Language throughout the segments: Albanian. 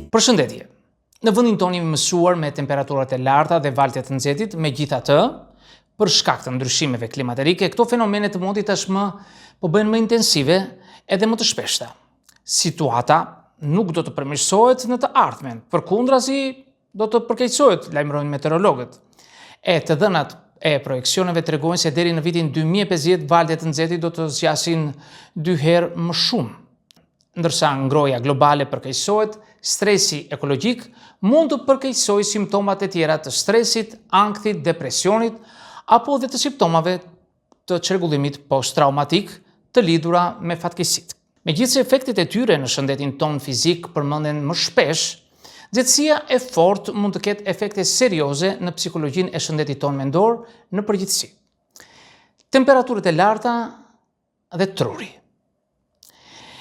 Përshëndetje. Në vendin tonë jemi mësuar me temperaturat e larta dhe valët e të nxehtit, megjithatë, për shkak të ndryshimeve klimatike, këto fenomene të modit tashmë po bëhen më intensive edhe më të shpeshta. Situata nuk do të përmirësohet në të ardhmen, përkundrazi do të përkeqësohet, lajmërojnë meteorologët. E të dhënat e projeksioneve tregojnë se deri në vitin 2050 valët e të nxehtit do të zgjasin 2 herë më shumë. Ndërsa ngroja globale përkeqësohet, stresi ekologjik mund të përkeqësojë simptomat e tjera të stresit, ankthit, depresionit apo dhe të simptomave të çrregullimit post-traumatik të lidhura me fatkeqësitë. Megjithëse efektet e tyre në shëndetin ton fizik përmenden më shpesh, nxehtësia e fortë mund të ketë efekte serioze në psikologjinë e shëndetit ton mendor në përgjithësi. Temperaturat e larta dhe truri.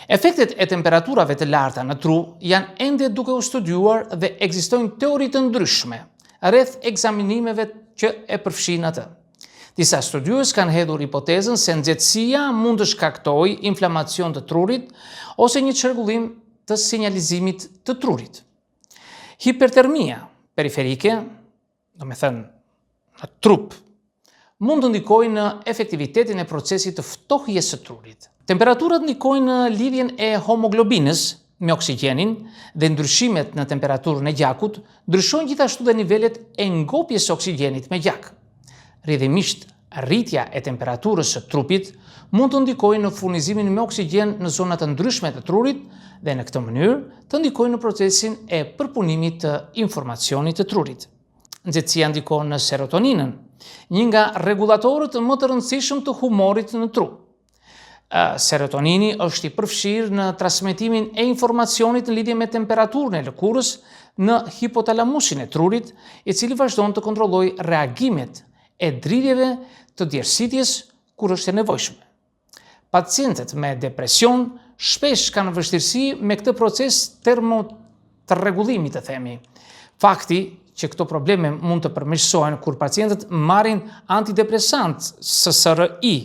Efektet e temperaturave të larta në tru janë ende duke u studiuar dhe ekzistojnë teori të ndryshme rreth ekzaminimeve që e përfshin atë. Disa studiues kanë hedhur hipotezën se nxehtësia mund të shkaktojë inflamacion të trurit ose një çrregullim të sinjalizimit të trurit. Hipertermia periferike, domethënë në trup, mund të ndikojë në efektivitetin e procesit të ftohjes së trurit. Temperaturat ndikojnë në lidhjen e homoglobinës me oksigjenin dhe ndryshimet në temperaturën e gjakut ndryshojnë gjithashtu dhe nivelet e ngopjes së oksigjenit me gjak. Rrjedhimisht, rritja e temperaturës së trupit mund të ndikojë në furnizimin me oksigjen në zona të ndryshme të trurit dhe në këtë mënyrë të ndikojë në procesin e përpunimit të informacionit të trurit. Nxehtësia ndikon në serotoninën, një nga rregullatorët më të rëndësishëm të humorit në tru. Serotonini është i përfshirë në transmetimin e informacionit në lidhje me temperaturën e lëkurës në hipotalamusin e trurit, i cili vazhdon të kontrollojë reagimet e dridhjeve të djersitjes kur është e nevojshme. Pacientët me depresion shpesh kanë vështirësi me këtë proces termotërrregullimit, të themi. Fakti që këto probleme mund të përmirësohen kur pacientët marrin antidepresant SSRI,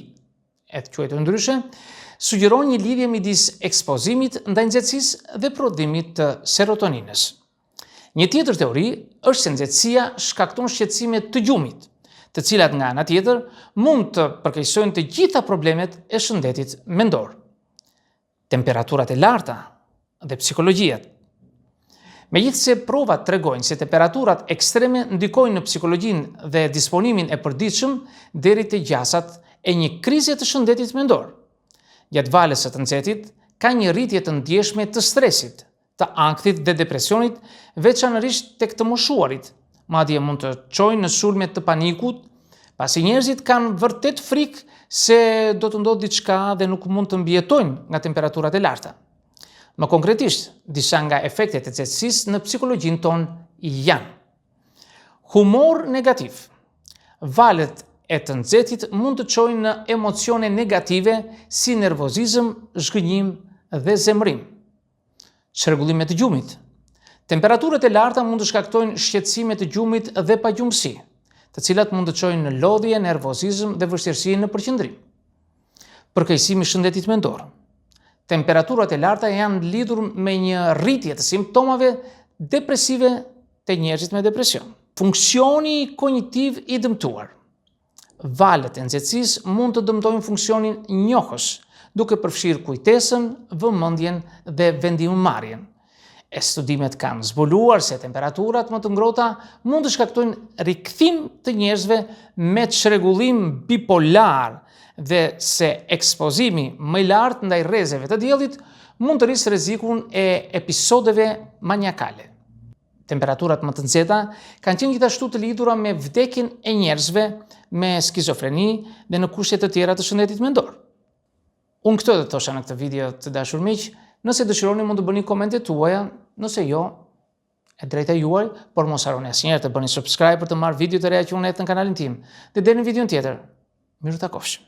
e të quajtur ndryshe, sugjeron një lidhje midis ekspozimit ndaj nxehtësisë dhe prodhimit të serotoninës. Një tjetër teori është se nxehtësia shkakton shqetësime të gjumit, të cilat nga ana tjetër mund të përkeqësojnë të gjitha problemet e shëndetit mendor. Temperaturat e larta dhe psikologjia. Megjithëse provat tregojnë se temperaturat ekstreme ndikojnë në psikologjinë dhe disponimin e përditshëm deri te gjasat e një krize të shëndetit mendor. Gjatë valës së të nxehtit ka një rritje të ndjeshme të stresit, të ankthit dhe depresionit, veçanërisht tek të moshuarit. Madje mund të çojnë në sulme të panikut, pasi njerëzit kanë vërtet frikë se do të ndodhë diçka dhe nuk mund të mbijetojnë nga temperaturat e larta. Më konkretisht, disa nga efektet e nxehtësisë në psikologjinë tonë janë: humor negativ. Valët e të nxehtit mund të çojnë në emocione negative si nervozizëm, zhgënjim dhe zemrim. Çrregullimet e gjumit. Temperaturat e larta mund të shkaktojnë shqetësime të gjumit dhe pagjumësi, të cilat mund të çojnë në lodhje, nervozizëm dhe vështirësi në përqendrim. Përkeqësimi i shëndetit mendor. Temperaturat e larta janë lidhur me një rritje të simptomave depresive te njerëzit me depresion. Funksioni kognitiv i dëmtuar. Valët e nxehtësisë mund të dëmtojnë funksionin njohës, duke përfshirë kujtesën, vëmendjen dhe vendimmarrjen. Studimet kanë zbuluar se temperaturat më të ngrohta mund të shkaktojnë rikthim të njerëzve me çrregullim bipolar dhe se ekspozimi më i lartë ndaj rrezeve të diellit mund të rrisë rrezikun e episodeve maniakale. Temperaturat më të nxehta kanë qenë gjithashtu të lidhura me vdekjen e njerëzve me skizofreni dhe në kushte të tjera të shëndetit mendor. Unë këtë do të thosha në këtë video, të dashur miq. Nëse dëshironi mund të bëni komentet tuaja, nëse jo, e drejta juaj, por mos harroni asnjëherë të bëni subscribe për të marrë video të reja që unë hedh në kanalin tim. Dhe deri në videon tjetër, miru takofshim.